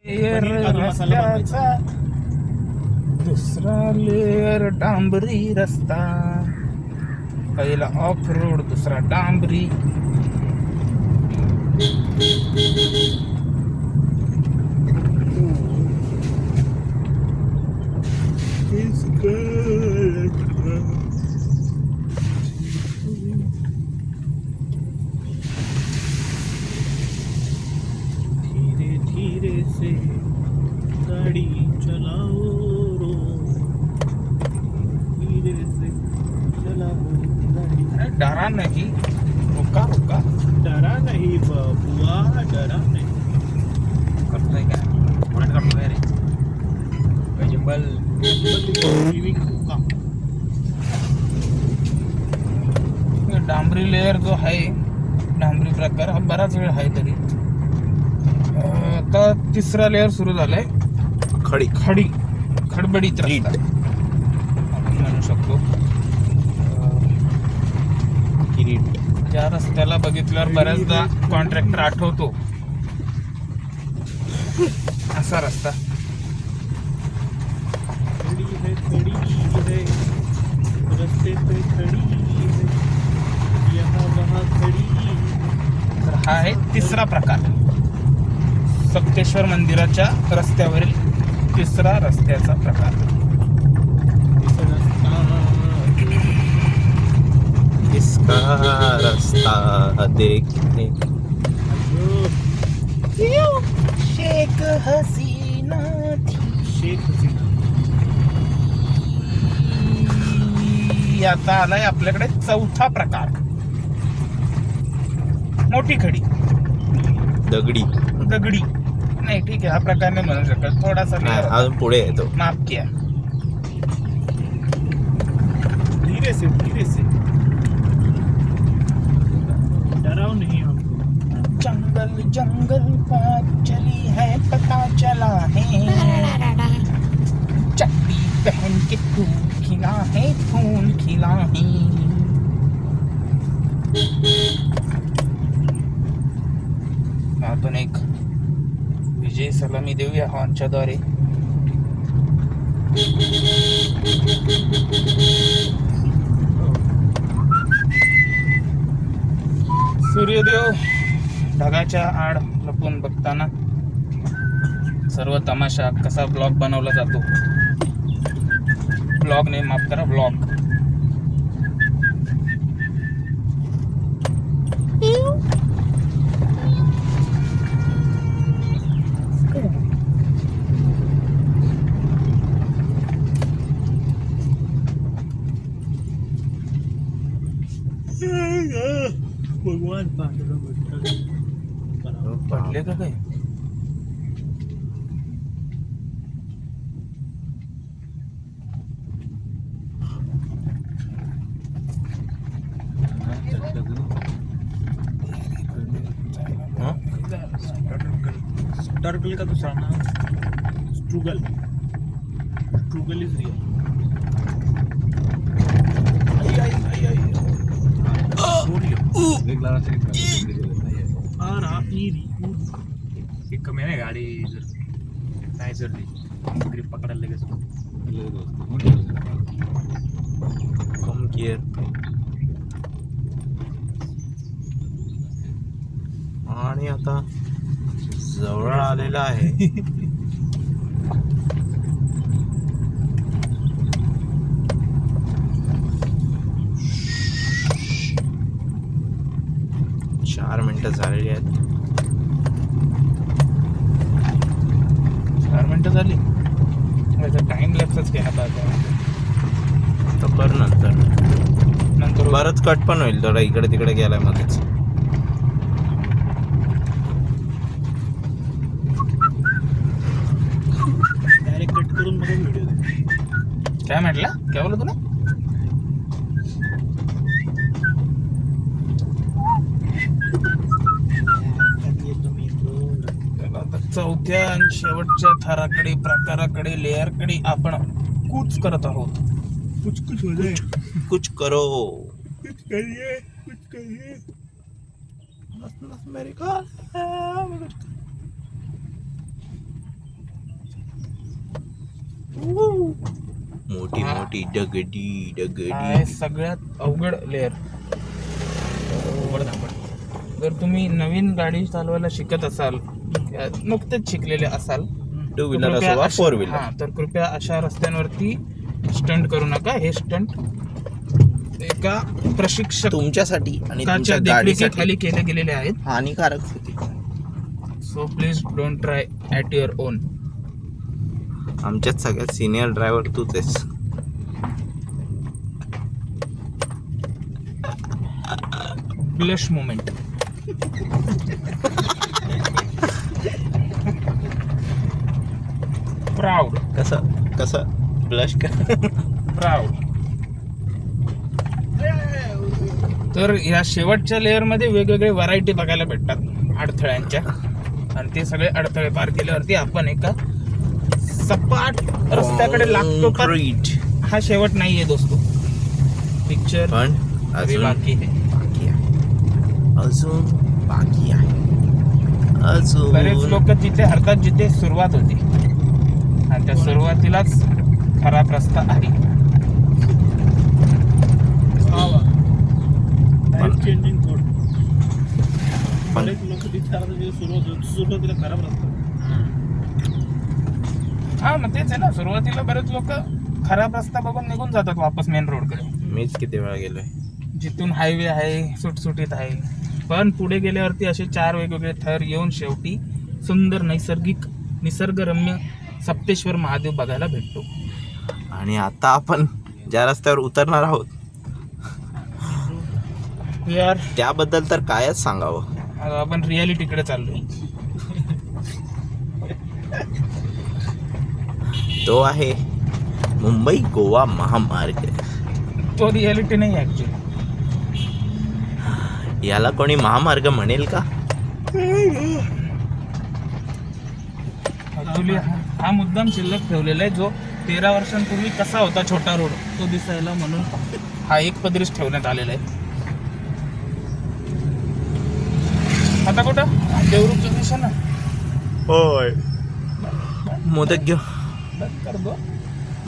रस्त्याचा दुसरा लेअर डांबरी रस्ता, पहिला ऑफ रोड दुसरा डांबरी. धीरे धीरे से गाड़ी चलाओ रो, धीरे से चलाओ गाड़ी. अरे डरा नहीं, रुका रुका, डरा नहीं बुआ, डरा नहीं. करतोय काय म्हणत करतोय रे जंगल डांबरी लेअर जो आहे, डांबरी प्रकार हा बराच वेळ आहे. तरी आता तिसरा लेअर सुरू झालाय, खडबडीत रस्ता आपण म्हणू शकतो. ज्या रस्त्याला बघितल्यावर बऱ्याचदा कॉन्ट्रॅक्टर आठवतो असा रस्ता. रस्ते पे खड़ी है, यहाँ वहाँ खड़ी है. तर हा आहे तिसरा प्रकार, सप्तेश्वर मंदिराच्या रस्त्यावरील तिसरा रस्त्याचा प्रकार. इसका रास्ता देखने शेख हसीना थी, शेख हसीना. आता आलाय आपल्याकडे चौथा प्रकार, मोठी खडी. दगडी नाही ठीक आहे, हा प्रकार नाही म्हणू शकत, थोडासा अजून पुढे येतो. माफ किया. धीरे से डराओ नहीं हमको. जंगल पार चली है, पता चला है, चड्डी पहन के तू खिला है, खून खिला है. आपण एक विजय सलामी देऊया हॉर्नच्याद्वारे. सूर्यदेव ढगाच्या आड लपून बघताना सर्व तमाशा कसा ब्लॉग बनवला जातो. ब्लॉग नाही, माफ करा, ब्लॉग. भगवान पडले का काय? स्ट्रगल का दूसरा नाम स्ट्रगल इज रियल. कमी आहे गाडी, जर नाही चढली ग्रीप पकडायला लगेच कम गिअर. आणि आता जवळ आलेला आहे. चार मिनिटं झालेली आहेत. 4 मिनिटं झाली. टाइम लॅप्सच घ्या आता कर नंतर बरंच कट पण होईल थोडा इकडे तिकडे गेलाय मध्येच. डायरेक्ट कट करून मग व्हिडिओ दे. काय म्हटलं, काय बोलत तुला? चौथ्या आणि शेवटच्या थराकडे, प्रकाराकडे, लेअरकडे आपण कूच करत आहोत. कुछ करो, कुछ करिए. मेरे को मोठी हा. मोठी दगडी हा दगडी आहे सगळ्यात अवघड लेअर. जर तुम्ही नवीन गाडी चालवायला शिकत असाल, नुकतेच शिकलेले असाल, टू तर व्हीलर कृपया असो वा अशा- फोर व्हीलर. हा, तर कृपया अशा रस्त्यांवरती स्टंट करू नका. हे स्टंट एका प्रशिक्षकाच्या तुमच्यासाठी आणि तुमच्या देखरेखीखाली गाडीसाठी केले गेलेले आहेत. हानिकारक होती. So please don't try at your on. आमच्यात सगळ्यात सिनियर ड्रायव्हर तूच आहेस. Blush moment. प्राऊड. कसं कसं ब्लश प्राऊड. तर या शेवटच्या लेअरमध्ये वेगवेगळे व्हरायटी बघायला भेटतात अडथळ्यांच्या, आणि ते सगळे अडथळे पार केल्यावरती आपण एका सपाट रस्त्याकडे लागतो. पण हा शेवट नाहीये दोस्तो. पिक्चर पण अभी अजून बाकी है. बाकी आहे. अजून बाकी आहे. बरेच अजून लोक तिथे हरतात जिथे सुरुवात होती, आणि त्या सुरुवातीलाच खराब रस्ता आहे. Changing code. पण बरेच लोक तिथे आता सुरुवातीला खराब रस्ता. हा, मग तेच आहे ना, सुरुवातीला बरेच लोक खराब रस्ता बघून निघून जातात वापस मेन रोडकडे, मीच किती वेळा गेलोय. जिथून हायवे आहे, सुटसुटीत आहे. पण पुढे गेल्यावरती असे 4 वेगवेगळे थर येऊन शेवटी सुंदर नैसर्गिक निसर्गरम्य सप्तेश्वर महादेव बघायला भेटतो. आणि आता आपण ज्या रस्त्यावर उतरणार आहोत यार, त्याबद्दल तर कायच सांगावं. आपण रियालिटीकडे चाललोय. तो आहे मुंबई गोवा महामार्ग. तो रियालिटी नाही ऍक्च्युली. याला कोणी महामार्ग म्हणेल का? ऍक्च्युली हा मुद्दाम शिल्लक ठेवलेला आहे, जो 13 वर्षांपूर्वी कसा होता छोटा रोड तो दिसायला, म्हणून हा एक पदरीच ठेवण्यात आलेला आहे. आता कुठं देवरूपच्या दिशेनं होय. मोदक घेऊ. बंद कर दो.